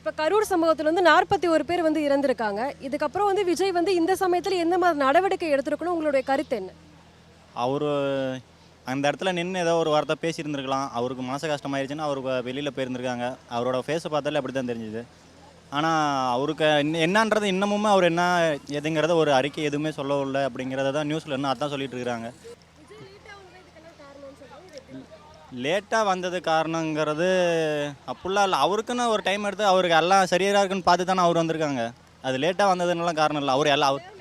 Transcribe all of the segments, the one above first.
இப்போ கரூர் சம்பவத்தில் வந்து 41 பேர் வந்து இறந்திருக்காங்க. இதுக்கப்புறம் வந்து விஜய் வந்து இந்த சமயத்தில் எந்த மாதிரி நடவடிக்கை எடுத்திருக்கணும், உங்களுடைய கருத்து என்ன? அவர் அந்த இடத்துல நின்று ஏதோ ஒரு வார்த்தை பேசியிருந்துருக்கலாம். அவருக்கு மனசு கஷ்டமாயிருச்சுன்னா அவருக்கு வெளியில் போயிருந்திருக்காங்க. அவரோட ஃபேஸை பார்த்தாலே அப்படி தான் தெரிஞ்சுது. ஆனால் அவருக்கு என்னன்றது இன்னமுமே அவர் என்ன எதுங்கிறத ஒரு அறிக்கை எதுவுமே சொல்லவில்லை அப்படிங்கிறத தான் நியூஸில் இன்னும் அதான் சொல்லிட்டு இருக்கிறாங்க. லேட்டாக வந்தது காரணங்கிறது அப்படிலாம் இல்லை. அவருக்குன்னு ஒரு டைம் எடுத்து அவருக்கு எல்லாம் சரியாக இருக்குன்னு பார்த்து தானே அவர் வந்திருக்காங்க. அது லேட்டாக வந்ததுன்னெலாம் காரணம் இல்லை. அவர் எல்லாம்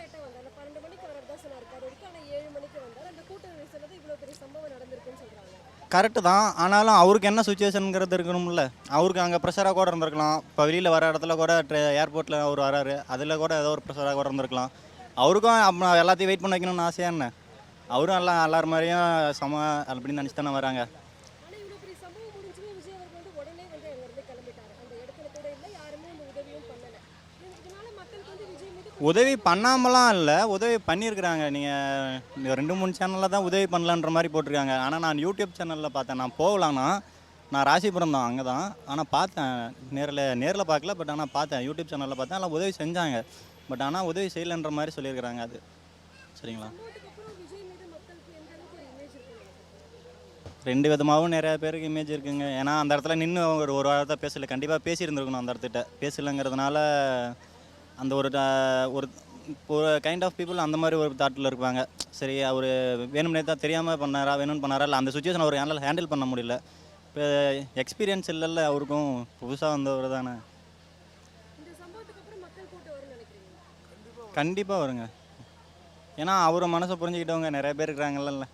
கரெக்டு தான். ஆனாலும் அவருக்கு என்ன சுச்சுவேஷனுங்கிறது இருக்கணும்ல. அவருக்கு அங்கே ப்ரெஷராக கூட இருந்திருக்கலாம். இப்போ வெளியில் வர இடத்துல கூட ஏர்போர்ட்டில் அவர் வராரு, அதில் கூட ஏதோ ஒரு ப்ரெஷராக கூட இருந்திருக்கலாம். அவருக்கும் எல்லாத்தையும் வெயிட் பண்ண வைக்கணும்னு ஆசையா என்ன? அவரும் எல்லாரும் மாதிரியும் சம அப்படின்னு நினச்சி தானே வராங்க. உதவி பண்ணாமலாம் இல்லை, உதவி பண்ணியிருக்கிறாங்க. நீங்கள் 2-3 சேனலில் தான் உதவி பண்ணலான்ற மாதிரி போட்டிருக்காங்க. ஆனால் நான் யூடியூப் சேனலில் பார்த்தேன். நான் போகலான்னா நான் ராசிபுரம் தான், அங்கே தான். ஆனால் பார்த்தேன், நேரில் பார்க்கல. பட் ஆனால் பார்த்தேன், யூடியூப் சேனலில் பார்த்தேன். எல்லாம் உதவி செஞ்சாங்க. பட் ஆனால் உதவி செய்யலைன்ற மாதிரி சொல்லியிருக்கிறாங்க. அது சரிங்களா? 2 விதமாகவும் நிறையா பேருக்கு இமேஜ் இருக்குங்க. ஏன்னா அந்த இடத்துல நின்று ஒரு வாரத்தை பேசலை. கண்டிப்பாக பேசியிருந்துருக்கணும். அந்த இடத்துட்ட பேசலைங்கிறதுனால அந்த ஒரு கைண்ட் ஆஃப் பீப்புள் அந்த மாதிரி ஒரு தாட்டில் இருப்பாங்க. சரி, அவர் வேணும்னே தான் தெரியாமல் வேணும்னு பண்ணாரா, இல்லை அந்த சுச்சுவேஷன் அவர் ஹேண்டில் பண்ண முடியல. இப்போ எக்ஸ்பீரியன்ஸ் இல்லைல்ல அவருக்கும், புதுசாக வந்தவர் தானே. கண்டிப்பாக வருங்க. ஏன்னா அவரை மனசை புரிஞ்சுக்கிட்டவங்க நிறைய பேர் இருக்கிறாங்கல்ல.